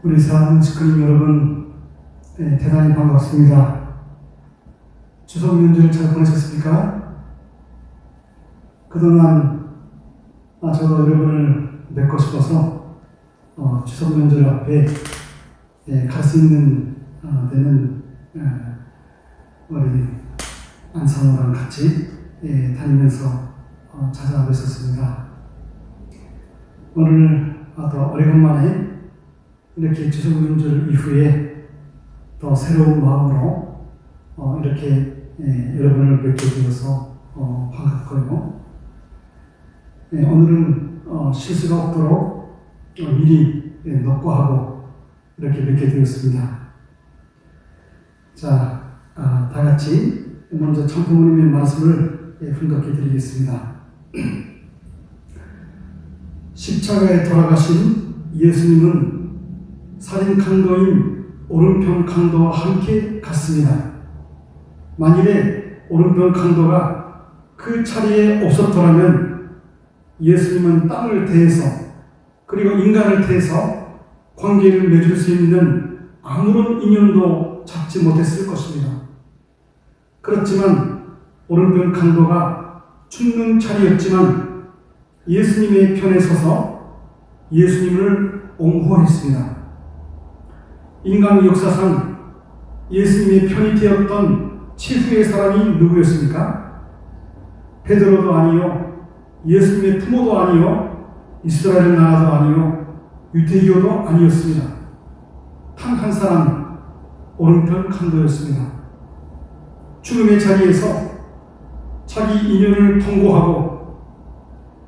우리 사랑하는 직근님 여러분, 대단히 반갑습니다. 추석 명절 잘 보내셨습니까? 그동안 저도 여러분을 뵙고 싶어서 추석 명절 앞에 갈 수 있는 데는 우리 안상호랑 같이 다니면서 찾아뵙었습니다. 오늘 더 오래간만에 이렇게 추석 명절 이후에 더 새로운 마음으로 이렇게 여러분을 뵙게 되어서 반갑고요. 오늘은 실수가 없도록 미리 녹화하고 이렇게 뵙게 되었습니다. 자, 다 같이 먼저 참부모님의 말씀을 분독해 드리겠습니다. 십자가에 돌아가신 예수님은 살인 강도인 오른편 강도와 함께 갔습니다. 만일에 오른편 강도가 그 자리에 없었더라면 예수님은 땅을 대해서 그리고 인간을 대해서 관계를 맺을 수 있는 아무런 인연도 잡지 못했을 것입니다. 그렇지만 오른편 강도가 죽는 자리였지만 예수님의 편에 서서 예수님을 옹호했습니다. 인간 역사상 예수님의 편이 되었던 최후의 사람이 누구였습니까? 베드로도 아니요, 예수님의 부모도 아니요, 이스라엘 나라도 아니요, 유대교도 아니었습니다. 단 한 사람, 오른편 강도였습니다. 죽음의 자리에서 자기 인연을 통고하고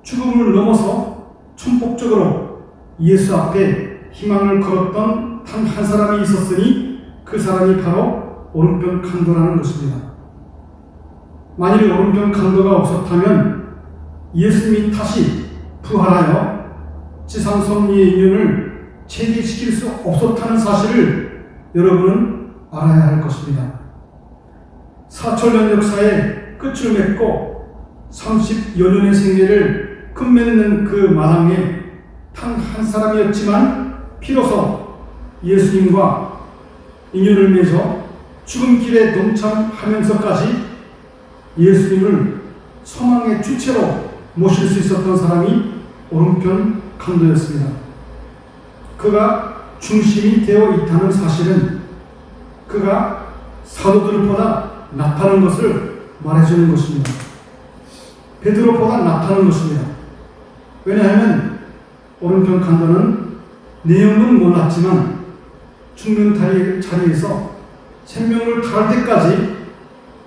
죽음을 넘어서 천폭적으로 예수 앞에 희망을 걸었던 단 한 사람이 있었으니 그 사람이 바로 오른편 강도라는 것입니다. 만일 오른편 강도가 없었다면 예수님이 다시 부활하여 지상 섭리의 인연을 체계시킬 수 없었다는 사실을 여러분은 알아야 할 것입니다. 4천년 역사의 끝을 맺고 30여 년의 생애를 끝맺는 그 마당에 단 한 사람이었지만 비로소 예수님과 인연을 맺어 죽음길에 동참하면서까지 예수님을 소망의 주체로 모실 수 있었던 사람이 오른편 강도였습니다. 그가 중심이 되어 있다는 사실은 그가 사도들보다 낫다는 것을 말해주는 것입니다. 베드로보다 낫다는 것입니다. 왜냐하면 오른편 강도는 내용은 몰랐지만 죽는 자리에서 생명을 다할 때까지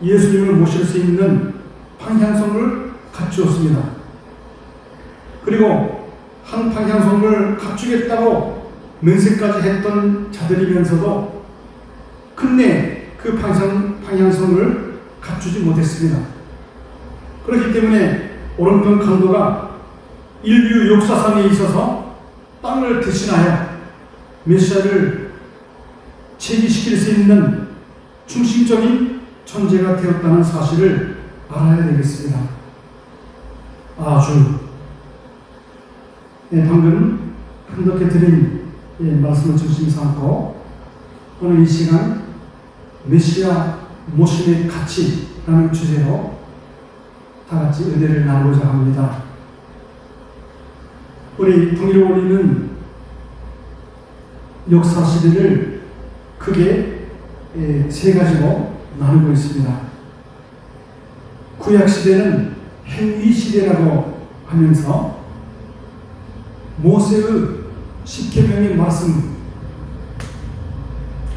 예수님을 모실 수 있는 방향성을 갖추었습니다. 그리고 한 방향성을 갖추겠다고 맹세까지 했던 자들이면서도 끝내 그 방향성을 갖추지 못했습니다. 그렇기 때문에 오른편 강도가 인류 역사상에 있어서 땅을 대신하여 메시아를 제기시킬 수 있는 중심적인 존재가 되었다는 사실을 알아야 되겠습니다. 방금 분독해 드린 말씀을 중심 삼고 오늘 이 시간 메시아 모심의 가치라는 주제로 다 같이 은혜를 나누고자 합니다. 우리 동일원리는 역사 시대를 크게 세 가지로 나누고 있습니다. 구약 시대는 행위 시대라고 하면서 모세의 십계명의 말씀,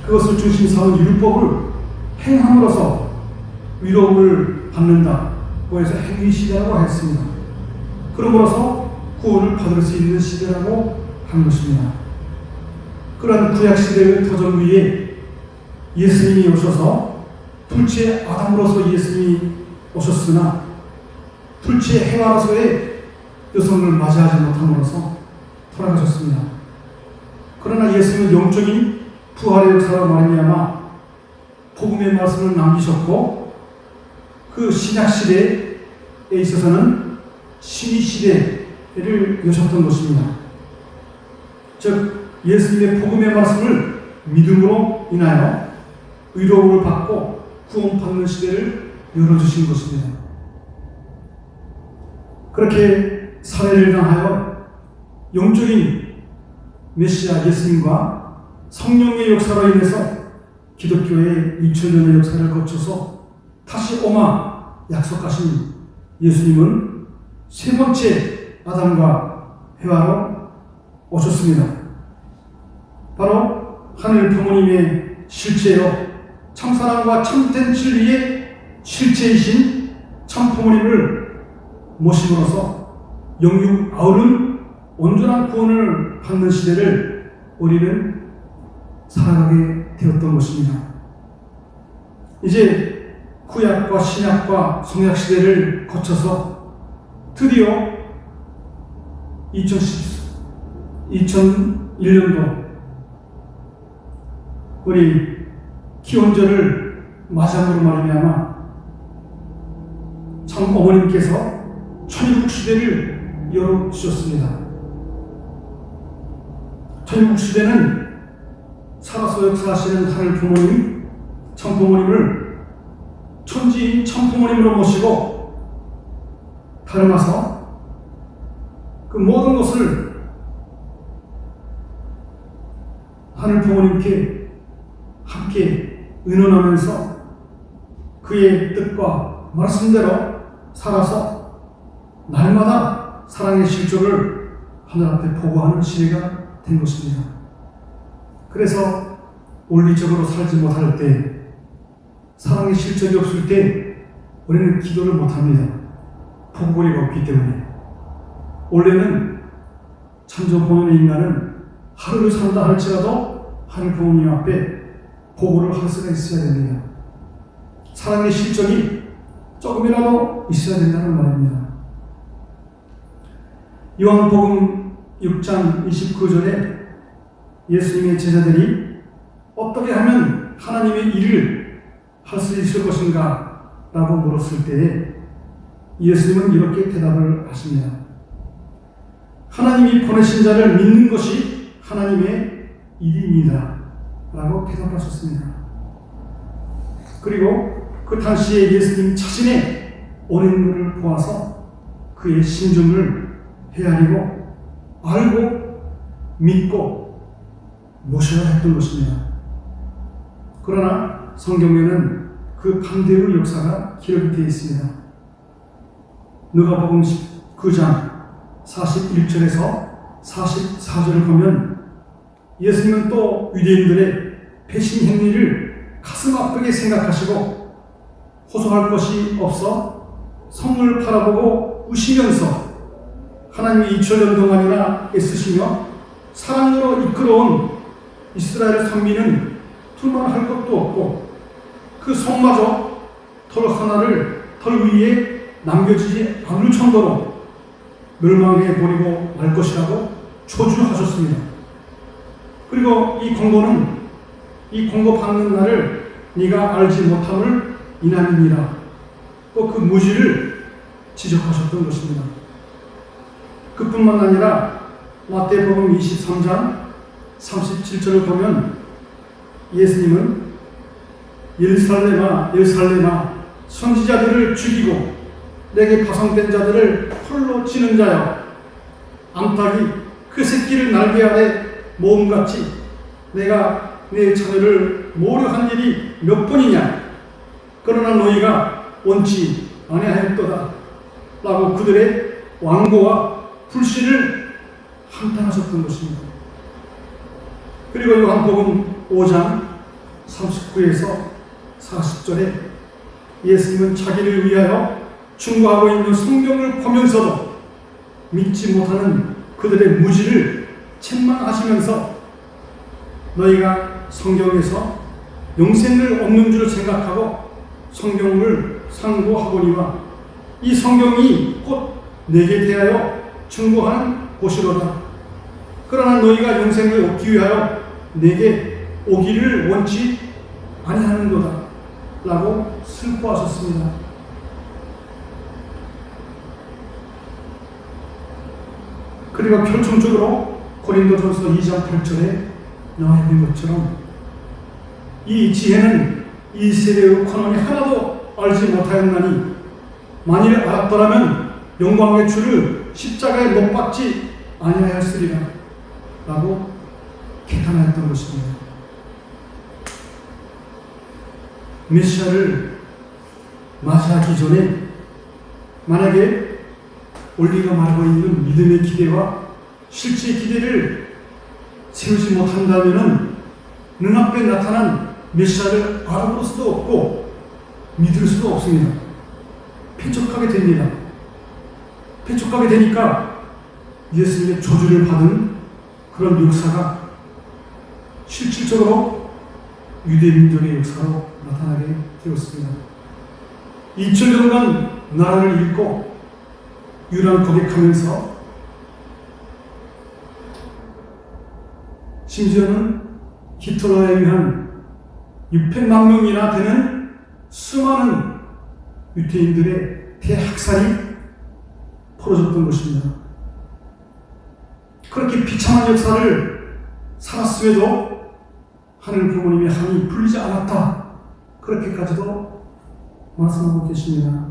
그것을 중심 삼은 율법을 행함으로써 위로를 받는다고 해서 행위 시대라고 했습니다. 그러므로서 구원을 받을 수 있는 시대라고 한 것입니다. 그러한 구약 시대의 터전 위에 예수님이 오셔서 둘째 아담으로서 예수님이 오셨으나 둘째 해와로서의 여성을 맞이하지 못함으로써 돌아가셨습니다. 그러나 예수님은 영적인 부활의 역사로 말미암아 복음의 말씀을 남기셨고 그 신약 시대에 있어서는 신의 시대를 여셨던 것입니다. 즉 예수님의 복음의 말씀을 믿음으로 인하여 의로움을 받고 구원받는 시대를 열어주신 것입니다. 그렇게 사회를 향하여 영적인 메시아 예수님과 성령의 역사로 인해서 기독교의 2000년의 역사를 거쳐서 다시 오마 약속하신 예수님은 세 번째 아담과 해와로 오셨습니다. 바로 하늘 부모님의 실체요, 참사랑과 참된 진리의 실체이신 참 부모님을 모심으로써 영육 아우른 온전한 구원을 받는 시대를 우리는 살아가게 되었던 것입니다. 이제 구약과 신약과 성약 시대를 거쳐서 드디어 2001년도 우리 기원절을 맞이함으로 말미암아 참 어머님께서 천국 시대를 열어주셨습니다. 천국 시대는 살아서 역사하시는 하늘 부모님, 참 부모님을 천지인 참 부모님으로 모시고 닮아서 그 모든 것을 하늘 부모님께 함께 의논하면서 그의 뜻과 말씀대로 살아서 날마다 사랑의 실존을 하늘 앞에 보고하는 시대가 된 것입니다. 그래서 원리적으로 살지 못할 때, 사랑의 실존이 없을 때 우리는 기도를 못합니다. 보고거리가 없기 때문에. 원래는 참전 본연의 인간은 하루를 산다 할지라도 하늘 부모님 앞에 보고를 할 수가 있어야 됩니다. 사랑의 실존이 조금이라도 있어야 된다는 말입니다. 요한복음 6장 29절에 예수님의 제자들이 어떻게 하면 하나님의 일을 할 수 있을 것인가 라고 물었을 때에 예수님은 이렇게 대답을 하십니다. 하나님이 보내신 자를 믿는 것이 하나님의 일입니다 라고 대답하셨습니다. 그리고 그 당시에 예수님 자신의 오랜물을 보아서 그의 심중을 헤아리고 알고 믿고 모셔야 했던 것입니다. 그러나 성경에는 그 반대의 역사가 기록이 되어 있습니다. 누가복음 9장 41절에서 44절을 보면 예수님은 또 유대인들의 배신 행위를 가슴 아프게 생각하시고 호소할 것이 없어 성을 바라보고 우시면서 하나님이 2000년 동안이나 애쓰시며 사랑으로 이끌어온 이스라엘 선민은 둘만할 것도 없고 그 성마저 털 하나를 털 위에 남겨지지 않을 정도로 멸망해 버리고 말 것이라고 조주하셨습니다. 그리고 이 공고 받는 날을 네가 알지 못함을 이남이니라. 또 그 무지를 지적하셨던 것입니다. 그뿐만 아니라 마태복음 23장 37절을 보면 예수님은 예루살렘아 예루살렘아 선지자들을 죽이고 내게 파송된 자들을 홀로 치는 자여, 암탉이 그 새끼를 날개 아래 모음같이 내가 내 자녀를 모려한 일이 몇 번이냐. 그러나 너희가 원치 아니하였도다 라고 그들의 완고와 불신을 한탄하셨던 것입니다. 그리고 요한복음 5장 39에서 40절에 예수님은 자기를 위하여 충고하고 있는 성경을 보면서도 믿지 못하는 그들의 무지를 책망하시면서 너희가 성경에서 영생을 얻는 줄 생각하고 성경을 상고하거니와 이 성경이 곧 내게 대하여 충고하는 곳이로다. 그러나 너희가 영생을 얻기 위하여 내게 오기를 원치 아니하는도다 라고 슬퍼하셨습니다. 그리고 결정적으로 고린도전서 2장 8절에 나와 있는 것처럼 이 지혜는 이 세대의 권한이 하나도 알지 못하였나니 만일 알았더라면 영광의 주를 십자가에 못 박지 아니하였으리라 라고 개탄하였던 것입니다. 메시아를 맞이하기 전에 만약에 우리가 말하고 있는 믿음의 기대와 실제 기대를 세우지 못한다면 눈앞에 나타난 메시아를 알아볼 수도 없고 믿을 수도 없습니다. 패촉하게 됩니다. 패촉하게 되니까 예수님의 저주를 받은 그런 역사가 실질적으로 유대민족의 역사로 나타나게 되었습니다. 2000년간 나라를 잃고 유랑 고백하면서 심지어는 히틀러에 의한 600만 명이나 되는 수많은 유태인들의 대학살이 벌어졌던 것입니다. 그렇게 비참한 역사를 살았음에도 하늘 부모님의 한이 풀리지 않았다. 그렇게까지도 말씀하고 계십니다.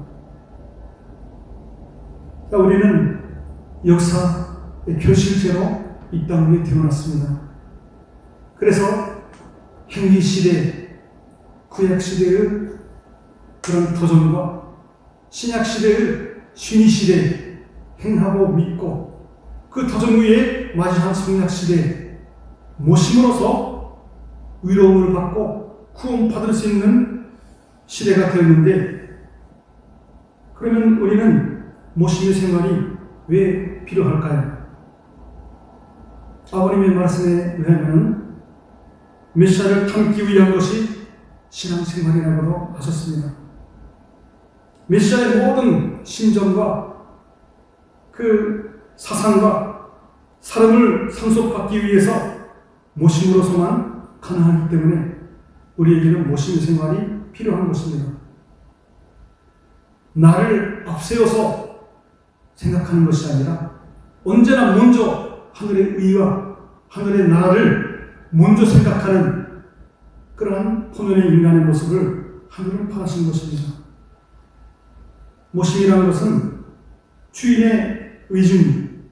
우리는 역사의 결실체로 이 땅 위에 태어났습니다. 그래서 행위시대, 구약시대의 그런 도전과 신약시대의 신의시대 행하고 믿고 그 도전 위에 맞이한 성약시대 모심으로써 위로움을 받고 구원받을 수 있는 시대가 되었는데, 그러면 우리는 모심의 생활이 왜 필요할까요? 아버님의 말씀에 의하면 메시아를 담기 위한 것이 신앙생활이라고도 하셨습니다. 메시아의 모든 심정과 그 사상과 사람을 상속받기 위해서 모심으로서만 가능하기 때문에 우리에게는 모심의 생활이 필요한 것입니다. 나를 앞세워서 생각하는 것이 아니라 언제나 먼저 하늘의 의와 하늘의 나라를 먼저 생각하는 그러한 본연의 인간의 모습을 하늘을 파하신 것입니다. 모심이라는 것은 주인의 의중,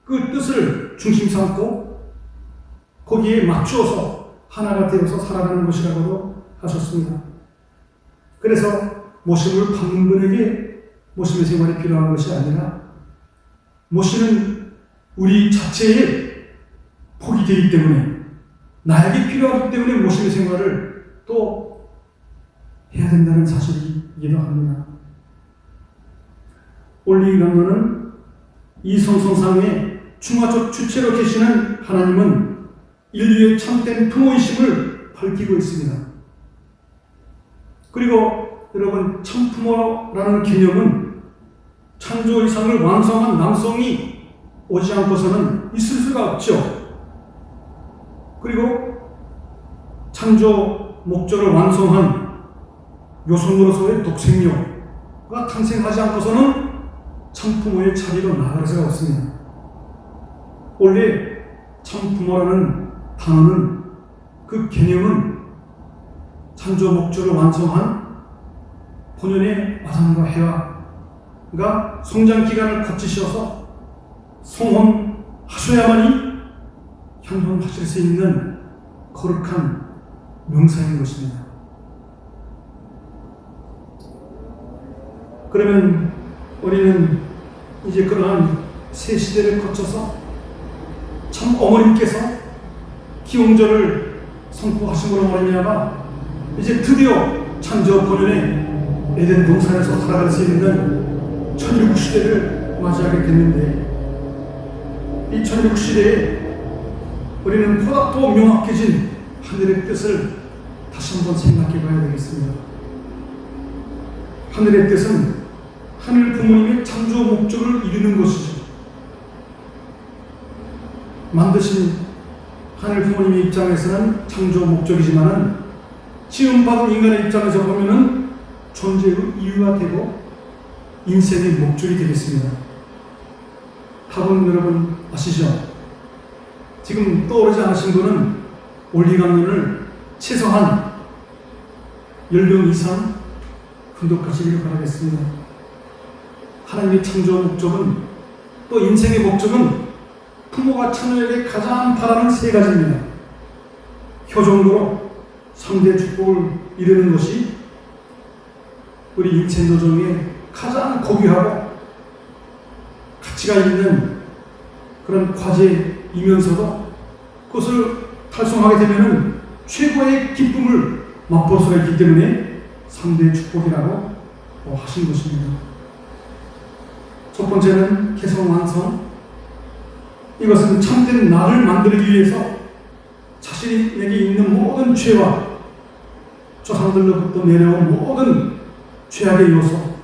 그 뜻을 중심 삼고 거기에 맞추어서 하나가 되어서 살아가는 것이라고도 하셨습니다. 그래서 모심을 받는 분에게 모심의 생활이 필요한 것이 아니라 모심은 우리 자체에 복이 되기 때문에 나에게 필요하기 때문에 모심의 생활을 또 해야 된다는 사실이기도 합니다. 올리 강론은 이 성성상의 중화적 주체로 계시는 하나님은 인류의 참된 부모이심을 밝히고 있습니다. 그리고 여러분, 참부모라는 개념은 창조 이상을 완성한 남성이 오지 않고서는 있을 수가 없죠. 그리고 창조 목적을 완성한 여성으로서의 독생녀가 탄생하지 않고서는 참부모의 자리로 나아갈 수가 없습니다. 원래 참부모라는 단어는, 그 개념은 창조 목적을 완성한 본연의 아담과 해와가 성장 기간을 거치셔서 성혼하셔야만이 현존하실 수 있는 거룩한 명사인 것입니다. 그러면 우리는 이제 그러한 새 시대를 거쳐서 참 어머님께서 기홍절을 선포하심으로 말미암아 이제 드디어 창조 본연의 에덴 동산에서 살아갈 수 있는 천일국 시대를 맞이하게 됐는데, 이 천일국 시대에 우리는 보다 더 명확해진 하늘의 뜻을 다시 한번 생각해 봐야 되겠습니다. 하늘의 뜻은 하늘 부모님의 창조 목적을 이루는 것이죠. 만드신 하늘 부모님의 입장에서는 창조 목적이지만은 지음받은 인간의 입장에서 보면은 존재의 이유가 되고 인생의 목적이 되겠습니다. 답은 여러분 아시죠? 지금 떠오르지 않으신 분은 올리감론을 최소한 10명 이상 훈독하시기를 바라겠습니다. 하나님의 창조 목적은, 또 인생의 목적은 부모가 자녀에게 가장 바라는 세 가지입니다. 효정도로 상대 축복을 이루는 것이 우리 인생 도정에 가장 고귀하고 가치가 있는 그런 과제이면서도 그것을 달성하게 되면 최고의 기쁨을 맛볼 수가 있기 때문에 상대의 축복이라고 하신 것입니다. 첫 번째는 개성 완성. 이것은 참된 나를 만들기 위해서 자신에게 있는 모든 죄와 조상들로부터 내려온 모든 죄악의 요소,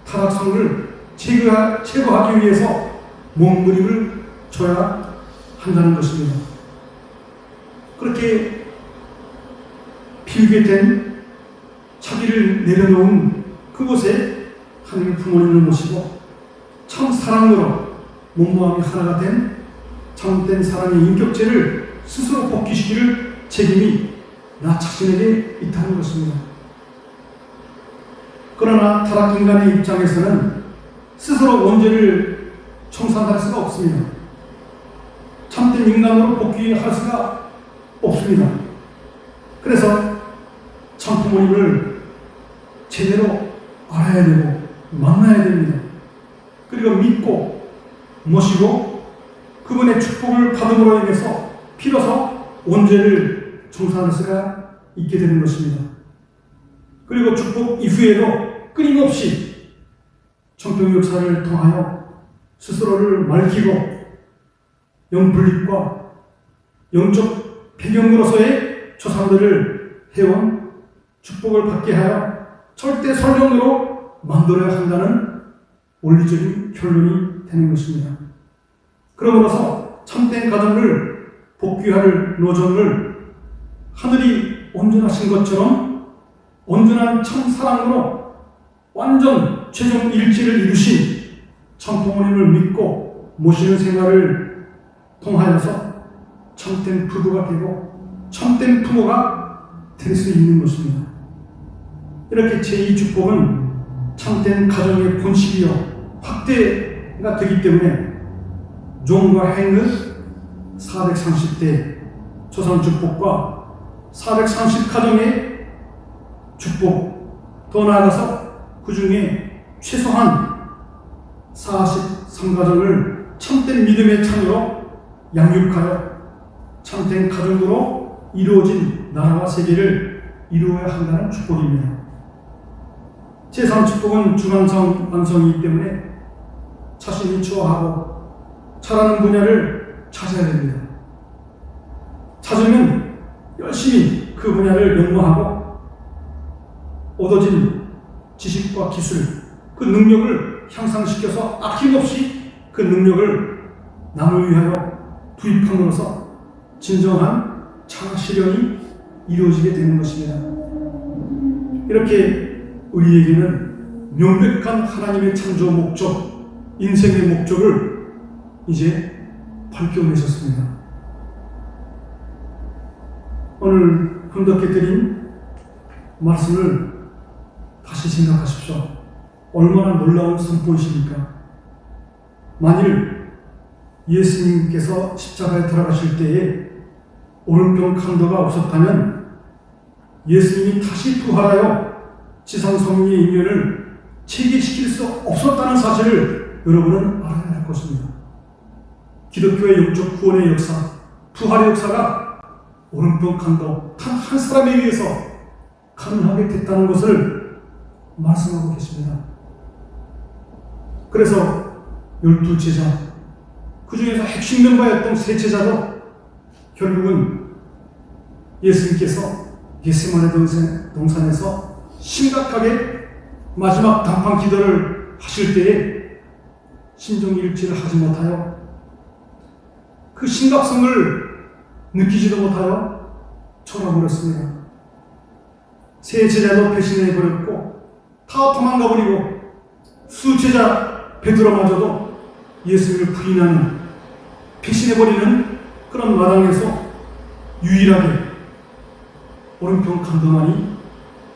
타락성을 제거하기 위해서 몸부림을 줘야 한다는 것입니다. 그렇게 비우게 된 자기를 내려놓은 그곳에 하나님의 부모님을 모시고 참 사랑으로 몸마음이 하나가 된 참된 사랑의 인격체를 스스로 복귀시키는 책임이 나 자신에게 있다는 것입니다. 그러나 타락 인간의 입장에서는 스스로 원죄를 청산할 수가 없습니다. 참된 인간으로 복귀할 수가 없습니다. 그래서 참 부모님을 제대로 알아야 되고 만나야 됩니다. 그리고 믿고 모시고 그분의 축복을 받음으로 인해서 비로소 원죄를 청산할 수가 있게 되는 것입니다. 그리고 축복 이후에도 끊임없이 청평 역사를 통하여 스스로를 밝히고 영분립과 영적 배경으로서의 조상들을 해온 축복을 받게 하여 절대 설령으로 만들어야 한다는 원리적인 결론이 되는 것입니다. 그러므로서 참된 가정을 복귀할 노정을 하늘이 온전하신 것처럼 온전한 참 사랑으로 완전 최종 일치를 이루신 참 부모님을 믿고 모시는 생활을 통하여서 참된 부부가 되고 참된 부모가 될 수 있는 것입니다. 이렇게 제2 축복은 참된 가정의 본식이요 확대가 되기 때문에 종과 행은 430대 조상 축복과 430 가정의 축복, 더 나아가서 그 중에 최소한 43가정을 참된 믿음의 창으로 양육하여 참된 가정으로 이루어진 나라와 세계를 이루어야 한다는 축복입니다. 제3축복은 중간성 완성이기 때문에 자신이 좋아하고 잘하는 분야를 찾아야 됩니다. 찾으면 열심히 그 분야를 연구하고 얻어진 지식과 기술, 그 능력을 향상시켜서 아낌없이 그 능력을 남을 위하여 투입함으로써 진정한 창실현이 이루어지게 되는 것입니다. 이렇게 우리에게는 명백한 하나님의 창조 목적, 인생의 목적을 이제 밝혀내셨습니다. 오늘 훈독해드린 말씀을 다시 생각하십시오. 얼마나 놀라운 선포이십니까? 만일 예수님께서 십자가에 돌아가실 때에 오른편 강도가 없었다면 예수님이 다시 부활하여 지상 성리의 인연을 체계시킬 수 없었다는 사실을 여러분은 알아야 할 것입니다. 기독교의 영적 구원의 역사, 부활의 역사가 오른편 강도 단 한 사람에 의해서 가능하게 됐다는 것을 말씀하고 계십니다. 그래서 12제자, 그 중에서 핵심 멤버였던 세 제자도 결국은 예수님께서 겟세마네 동산에서 심각하게 마지막 단판 기도를 하실 때에 심정일치를 하지 못하여 그 심각성을 느끼지도 못하여 쳐나버렸습니다. 세 제자도 배신해버렸고 다 도망가버리고 수제자 베드로마저도 예수님을 부인하는 배신해버리는 그런 마당에서 유일하게 오른편 강도만이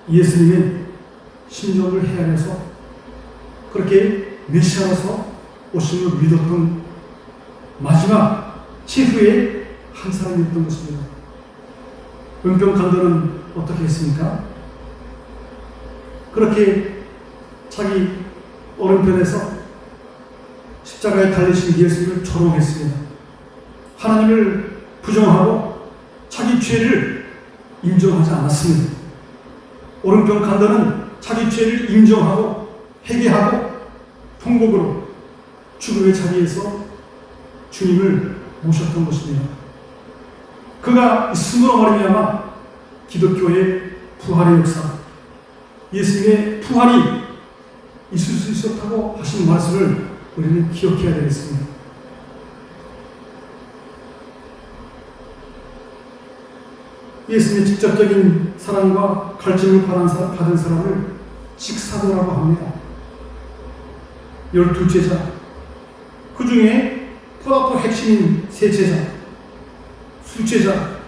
예수님의 심정을 헤아려서 그렇게 메시아로서 오심을 믿었던 마지막 최후의 한 사람이었던 것입니다. 은평 강도는 어떻게 했습니까? 그렇게 자기 오른편에서 십자가에 달리신 예수님을 조롱했습니다. 하나님을 부정하고 자기 죄를 인정하지 않았습니다. 오른편 강도는 자기 죄를 인정하고 회개하고 통곡으로 죽음의 자리에서 주님을 모셨던 것입니다. 그가 있음으로 말미암아 기독교의 부활의 역사, 예수님의 부활이 있을 수 있었다고 하신 말씀을 우리는 기억해야 되겠습니다. 예수님의 직접적인 사랑과 갈증을 받은 사람을 직사도라고 합니다. 12제자, 그 중에 보다 더 핵심인 세 제자, 수제자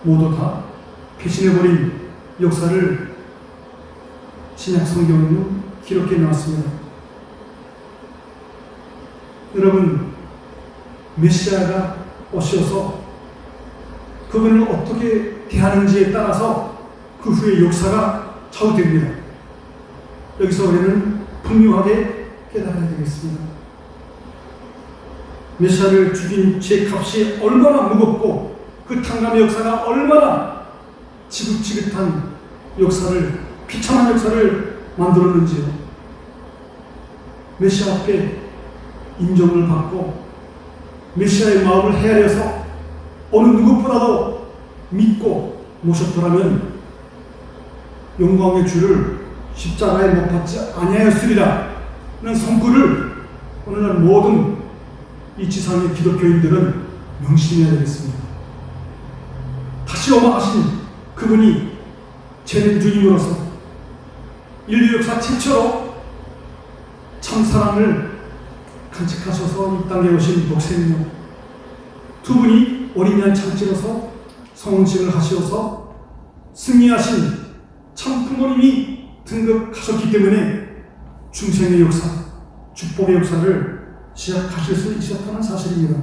모두 다 배신해버린 역사를 신약 성경에는 기록해 나왔습니다. 여러분, 메시아가 오셔서 그분을 어떻게 대하는지에 따라서 그 후의 역사가 좌우됩니다. 여기서 우리는 분명하게 깨달아야 되겠습니다. 메시아를 죽인 죄 값이 얼마나 무겁고 그 탕감의 역사가 얼마나 지긋지긋한 역사를, 비참한 역사를 만들었는지요. 메시아 앞에 인정을 받고 메시아의 마음을 헤아려서 어느 누구보다도 믿고 모셨더라면 영광의 주를 십자가에 못 박지 아니하였으리라 는 선구를 오늘날 모든 이 지상의 기독교인들은 명심해야 되겠습니다. 다시 오마하신 그분이 죄된 주님으로서 인류 역사 최초로 참사랑을 간직하셔서 이 땅에 오신 독생녀 두 분이 어린 양 참치로서 성혼식을 하시어서 승리하신 참 부모님이 등극하셨기 때문에 중생의 역사, 축복의 역사를 시작하실 수 있었다는 사실입니다.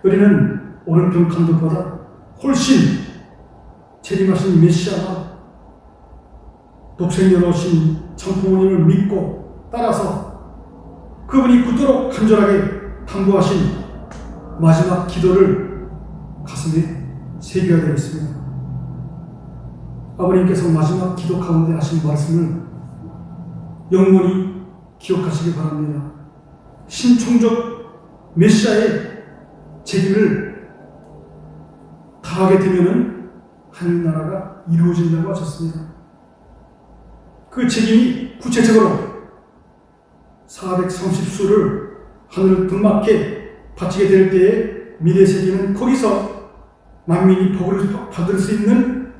우리는 오른편 감독보다 훨씬 재림하신 메시아와 독생녀로 오신 참부모님을 믿고 따라서 그분이 굳도록 간절하게 당부하신 마지막 기도를 가슴에 새겨야 되겠습니다. 아버님께서 마지막 기도 가운데 하신 말씀을 영원히 기억하시기 바랍니다. 신총적 메시아의 책임을 다하게 되면은 하늘나라가 이루어진다고 하셨습니다. 그 책임이 구체적으로 430수를 하늘 등맞게 바치게 될 때에 미래 세계는 거기서 만민이 복을 받을 수 있는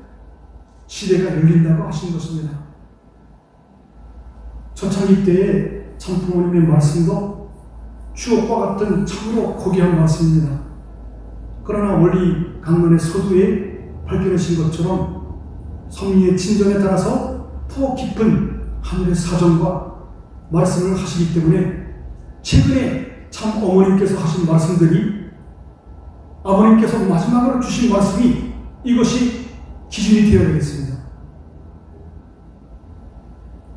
시대가 열린다고 하신 것입니다. 초창기 때의 참부모님의 말씀도 추억과 같은 참으로 고귀한 말씀입니다. 그러나 원리 강론의 서두에 밝혀내신 것처럼 성령의 진전에 따라서 더 깊은 하늘의 사정과 말씀을 하시기 때문에 최근에 참 어머님께서 하신 말씀들이 아버님께서 마지막으로 주신 말씀이 이것이 기준이 되어야 되겠습니다.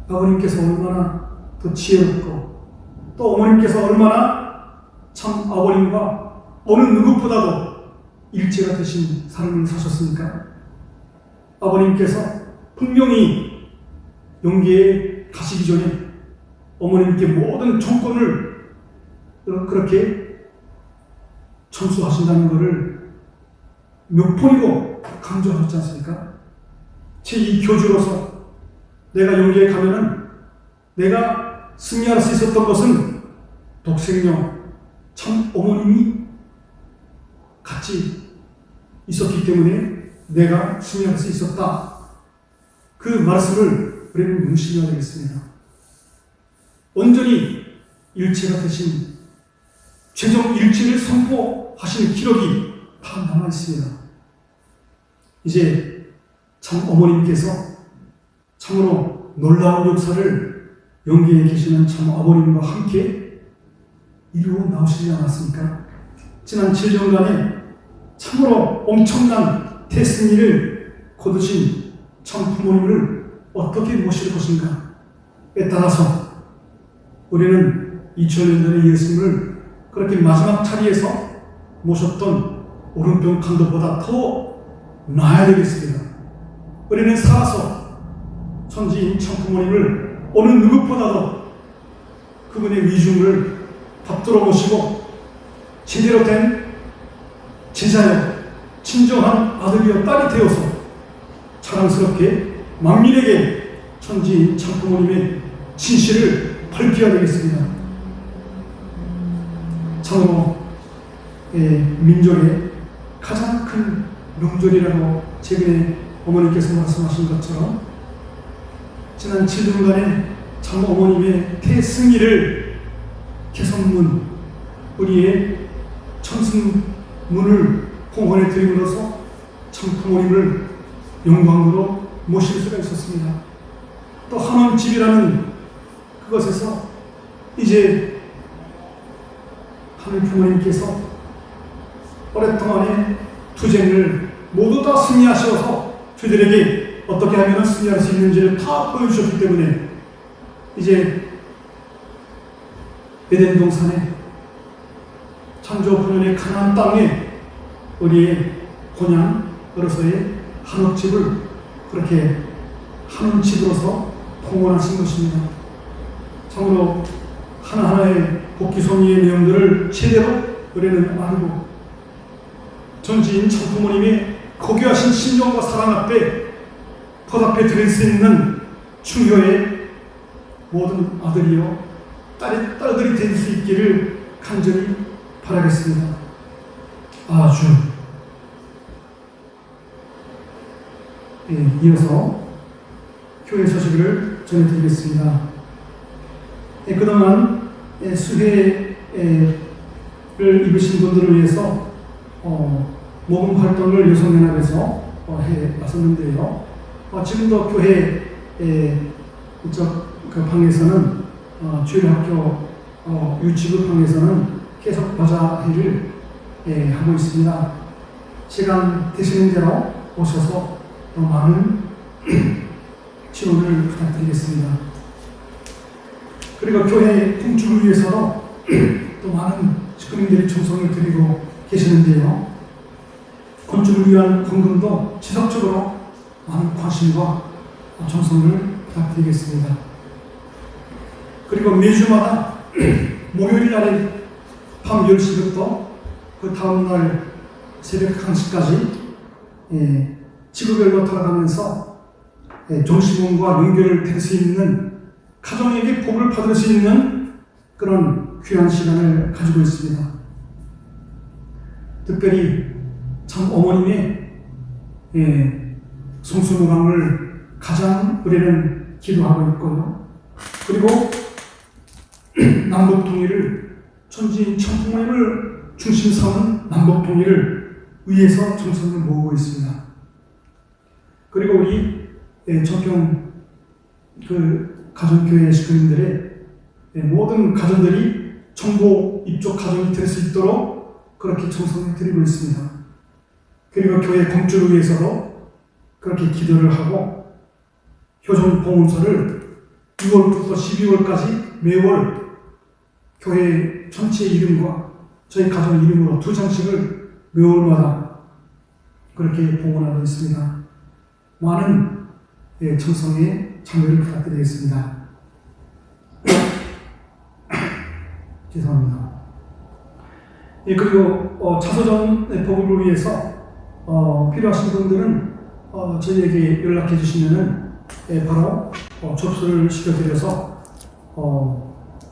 아버님께서 얼마나 더 지혜롭고 또 어머님께서 얼마나 참 아버님과 어느 누구보다도 일제가 되신 삶을 사셨습니까? 아버님께서 분명히 영계에 가시기 전에 어머님께 모든 정권을 그렇게 천수하신다는 것을 몇 번이고 강조하셨지 않습니까? 제2교주로서 내가 영계에 가면은 내가 승리할 수 있었던 것은 독생녀 참 어머님이 같이 있었기 때문에 내가 승리할 수 있었다. 그 말씀을 우리는 명심해야 되겠습니다. 온전히 일체가 되신 최종 일지를 선포하신 기록이 다 남아 있습니다. 이제 참 어머님께서 참으로 놀라운 역사를 영계에 계시는 참 어머님과 함께 이루어 나오시지 않았습니까? 지난 7년간에 참으로 엄청난 태승리를 거두신 참 부모님을 어떻게 모실 것인가에 따라서 우리는 2000년 전에 예수님을 그렇게 마지막 자리에서 모셨던 오른편 강도보다 더 나아야 되겠습니다. 우리는 살아서 천지인 참 부모님을 어느 누구보다도 그분의 위중을 받들어 모시고 제대로 된 제자여 친정한 아들이여 딸이 되어서 자랑스럽게 만민에게 천지인 참 부모님의 진실을 밝혀야 되겠습니다. 참으로 민족의 가장 큰 명절이라고 최근에 어머니께서 말씀하신 것처럼 지난 7년간의 참 어머님의 태승리를 개선문 우리의 천승문을 공헌해 드림으로써 참 부모님을 영광으로 모실 수가 있었습니다. 또 한원집이라는 그것에서 이제 하늘 부모님께서 오랫동안의 투쟁을 모두 다 승리하셔서 저희들에게 어떻게 하면 승리할 수 있는지를 다 보여주셨기 때문에 이제 에덴 동산에 창조 본연의 가나안 땅에 우리의 본향으로서의 한옥집을 그렇게 한원집으로서 봉헌하신 것입니다. 참으로 하나하나의 복귀송이의 내용들을 제대로 우리는 알고 전지인 참 부모님의 고귀하신 신정과 사랑 앞에 보답해 드릴 수 있는 충효의 모든 아들이요 딸들이 될 수 있기를 간절히 바라겠습니다. 아주 이어서 교회 소식을 전해드리겠습니다. 그동안 수혜를 입으신 분들을 위해서 모금 활동을 여성연합에서 해 왔었는데요. 지금도 교회 그 방에서는 주일학교 유치부 방에서는 계속 바자회를 하고 있습니다. 시간 되시는 대로 오셔서 더 많은 지원을 부탁드리겠습니다. 그리고 교회 공주를 위해서도 또 많은 식구님들이 충성을 드리고 계시는데요. 건축을 위한 헌금도 지속적으로 많은 관심과 정성을 부탁드리겠습니다. 그리고 매주마다 목요일 날에 밤 10시부터 그 다음날 새벽 1시까지 지구별로 돌아가면서 종신원과 연결을 될 수 있는 가정에게 복을 받을 수 있는 그런 귀한 시간을 가지고 있습니다. 특별히 참 어머님의 성수무강을 가장 우리는 기도하고 있고요. 그리고 남북통일을 천지인 참 부모님을 중심 삼은 남북통일을 위해서 정성을 모으고 있습니다. 그리고 우리 적경 그 가정교회 식구님들의 모든 가정들이 정보 입족 가정이 될 수 있도록 그렇게 정성을 드리고 있습니다. 그리고 교회 공주를 위해서도 그렇게 기도를 하고 효정 봉헌서를 6월부터 12월까지 매월 교회 전체 이름과 저희 가정 이름으로 2장씩을 매월마다 그렇게 봉헌하고 있습니다. 많은 정성에 참여를 부탁드리겠습니다. 죄송합니다. 그리고 차소정 복음을 위해서 필요하신 분들은 저희에게 연락해 주시면은 바로 접수를 시켜드려서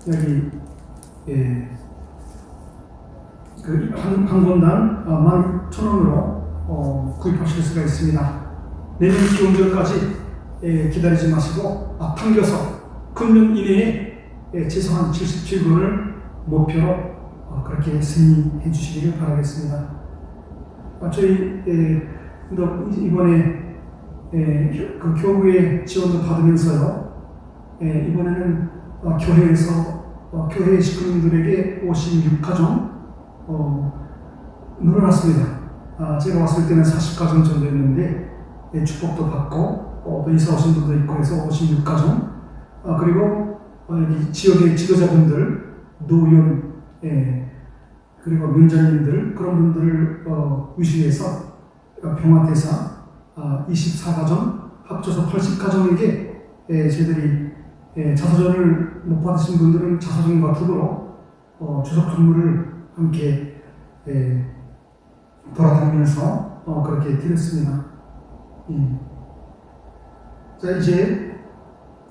여기 그 한 권당 11,000원으로 구입하실 수가 있습니다. 내년 기원절까지 기다리지 마시고 당겨서 금년 이내에 최소한 77권을 목표로 그렇게 승리해 주시기를 바라겠습니다. 저희 이번에 그 교구의 지원도 받으면서요, 이번에는 교회에서 교회 식구님들에게 56가정 늘어났습니다. 제가 왔을 때는 40가정 정도였는데 축복도 받고 또 이사 오신 분도 있고 해서 56가정, 그리고 여기 지역의 지도자분들, 노원, 그리고 면장님들, 그런 분들을 위시해서 평화대사 24가정, 합쳐서 80가정에게 저희들이 자서전을 못 받으신 분들은 자서전과 더불어 주석 선물을 함께 돌아다니면서 그렇게 드렸습니다. 자, 이제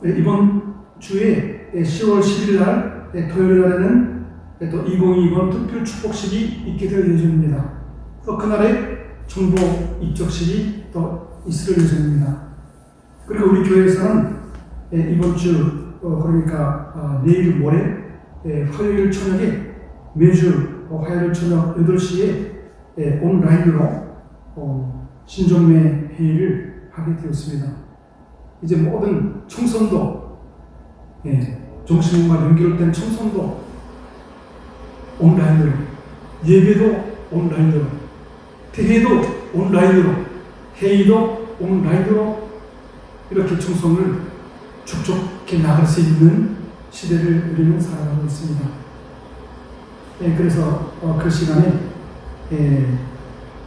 이번 주에 10월 10일 날 토요일 날에는 또 2020 특별 축복식이 있게 될 예정입니다. 또 그날에 정보 입적식이 또 있을 예정입니다. 그리고 우리 교회에서는 이번 주 그러니까 내일 모레 화요일 저녁에 매주 화요일 저녁 8시에 온라인으로 신종매 회의를 하게 되었습니다. 이제 모든 청선도, 정신과 연결된 청선도 온라인으로, 예배도 온라인으로, 대회도 온라인으로, 회의도 온라인으로 이렇게 청송을 촉촉히 나갈 수 있는 시대를 우리는 살아가고 있습니다. 그래서 그 시간에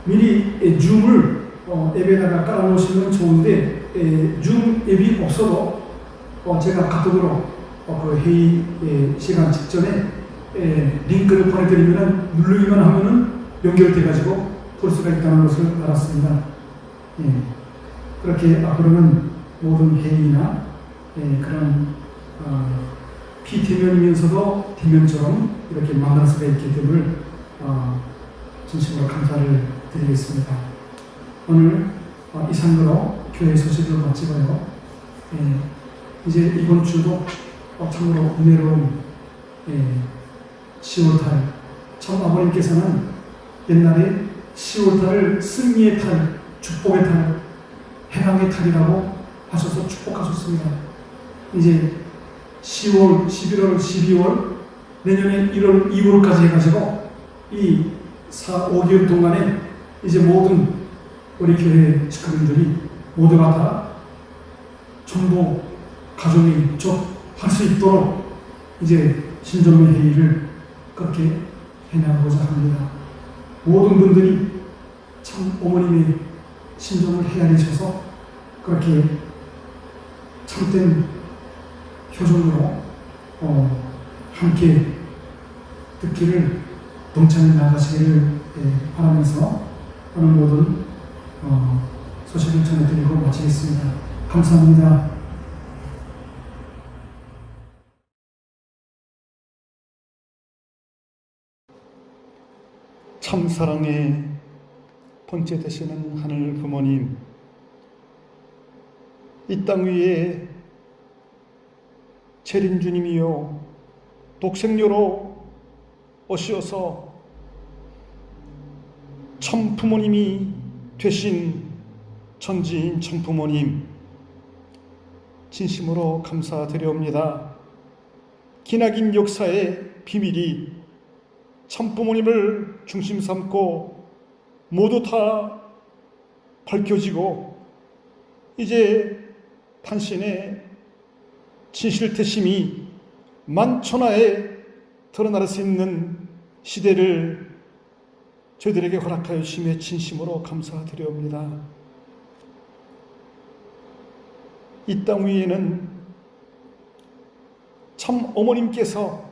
미리 줌을 앱에다가 깔아놓으시면 좋은데 줌 앱이 없어도 제가 카톡으로 그 회의 시간 직전에 링크를 보내드리면 누르기만 하면은 연결돼가지고 볼 수가 있다는 것을 알았습니다. 그렇게 앞으로는 모든 회의나 그런 비대면이면서도 대면처럼 이렇게 만날 수가 있게 됨을 진심으로 감사를 드리겠습니다. 오늘 이상으로 교회 소식을 마치고요. 이제 이번 주도 참으로 은혜로운 10월달, 참 아버님께서는 옛날에 10월달을 승리의 달, 축복의 달, 해방의 달이라고 하셔서 축복하셨습니다. 이제 10월, 11월, 12월, 내년에 1월, 2월까지 해가지고 이 5개월 동안에 이제 모든 우리 교회 식구분들이 모두가 다 전부 가정이 할 수 있도록 이제 신종매 회의를 그렇게 해나가고자 합니다. 모든 분들이 참 어머님의 신종을 헤아리셔서 그렇게 참된 표정으로 함께 듣기를 동참해 나가시기를 바라면서 오늘 모든 소식을 전해드리고 마치겠습니다. 감사합니다. 참 사랑의 번째 되시는 하늘 부모님, 이 땅 위에 재림 주님이요 독생녀로 오시어서 참 부모님이 되신 천지인 참 부모님, 진심으로 감사드려옵니다. 기나긴 역사의 비밀이 참 부모님을 중심 삼고 모두 다 밝혀지고 이제 당신의 진실되심이 만천하에 드러날 수 있는 시대를 저희들에게 허락하여 주심에 진심으로 감사드려옵니다. 이 땅 위에는 참 어머님께서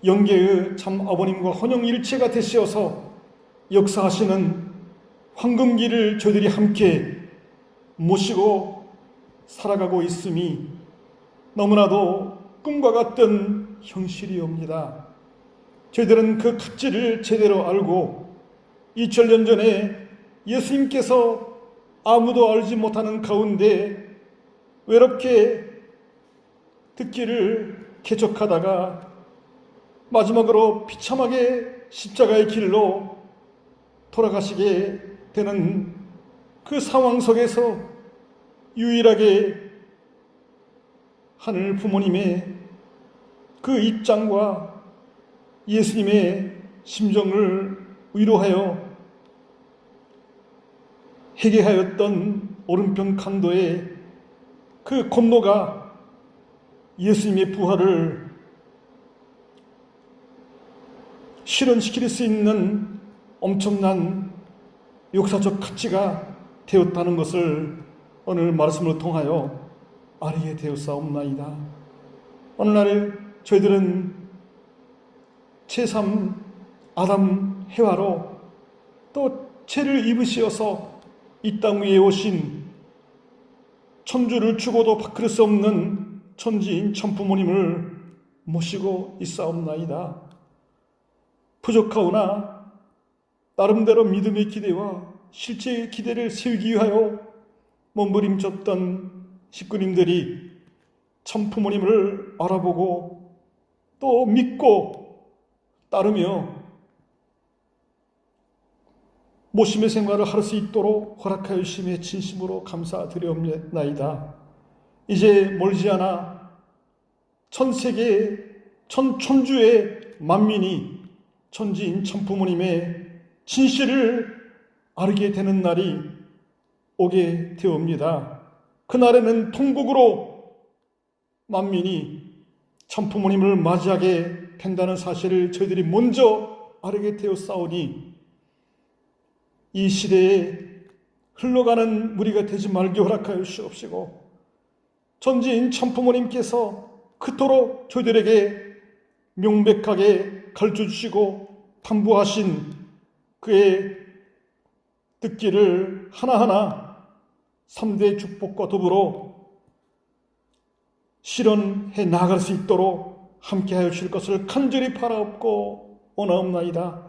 영계의 참 아버님과 혼영일체가 되시어서 역사하시는 황금기를 저희들이 함께 모시고 살아가고 있음이 너무나도 꿈과 같던 현실이옵니다. 저희들은 그 가치를 제대로 알고 2000년 전에 예수님께서 아무도 알지 못하는 가운데 외롭게 듣기를 개척하다가 마지막으로 비참하게 십자가의 길로 돌아가시게 되는 그 상황 속에서 유일하게 하늘 부모님의 그 입장과 예수님의 심정을 위로하여 회개하였던 오른편 강도의 그 공로가 예수님의 부활을 실현시킬 수 있는 엄청난 역사적 가치가 되었다는 것을 오늘 말씀을 통하여 알게 되었사옵나이다. 오늘날 저희들은 제3 아담 해와로 또 죄를 입으시어서 이 땅 위에 오신 천주를 주고도 바꿀 수 없는 천지인 천부모님을 모시고 있사옵나이다. 부족하오나 나름대로 믿음의 기대와 실제의 기대를 세우기 위하여 몸부림쳤던 식구님들이 천부모님을 알아보고 또 믿고 따르며 모심의 생활을 할 수 있도록 허락하여 주심에 진심으로 감사드리옵나이다. 이제 멀지 않아 천세계 천주의 만민이 천지인 천부모님의 진실을 알게 되는 날이 오게 되옵니다. 그날에는 통곡으로 만민이 천부모님을 맞이하게 된다는 사실을 저희들이 먼저 알게 되었사오니 이 시대에 흘러가는 무리가 되지 말게 허락하여 주시옵시고 천지인 천부모님께서 그토록 저희들에게 명백하게 가르쳐주시고 당부하신 그의 뜻기를 하나하나 3대 축복과 더불어 실현해 나갈 수 있도록 함께하여 주실 것을 간절히 바라옵고 원하옵나이다.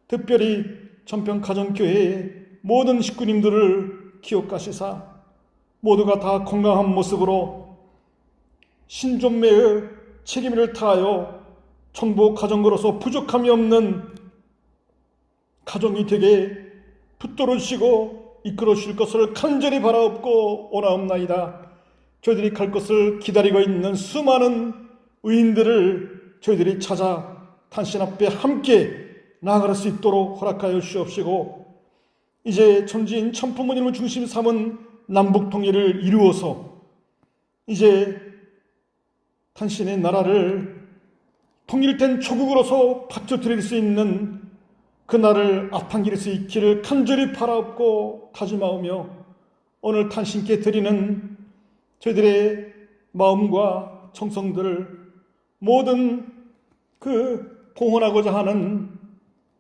특별히 전평가정교회의 모든 식구님들을 기억하시사 모두가 다 건강한 모습으로 신존매의 책임을 다하여 천부 가정으로서 부족함이 없는 가정이 되게 붙들어 주시고 이끌어 주실 것을 간절히 바라옵고 원하옵나이다. 저희들이 갈 것을 기다리고 있는 수많은 의인들을 저희들이 찾아 당신 앞에 함께 나아갈 수 있도록 허락하여 주시옵시고 이제 천지인 천부모님을 중심 삼은 남북 통일을 이루어서 이제 당신의 나라를 통일된 조국으로서 바쳐드릴 수 있는 그날을 앞당길 수 있기를 간절히 바라옵고 다짐하오며 오늘 당신께 드리는 저희들의 마음과 정성들을 모든 그 봉헌하고자 하는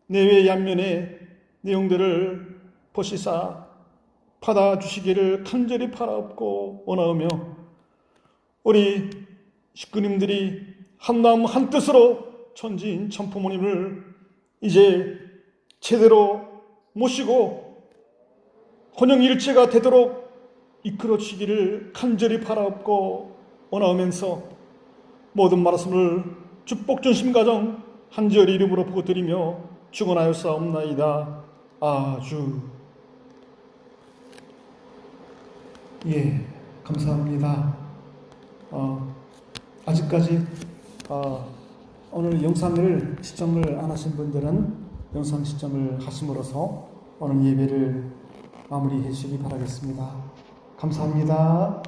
내외 양면의 내용들을 보시사 받아주시기를 간절히 바라옵고 원하오며 우리 식구님들이 한마음 한뜻으로 천지인 천부모님을 이제 제대로 모시고 혼영일체가 되도록 이끌어 주시기를 간절히 바라옵고 원하오면서 모든 말씀을 축복전심가정 한지열 이름으로 보고 드리며 축원하였사옵나이다. 아주 예, 감사합니다. 아직까지 오늘 영상을 시청을 안 하신 분들은 영상 시청을 하심으로써 오늘 예배를 마무리해 주시기 바라겠습니다. 감사합니다.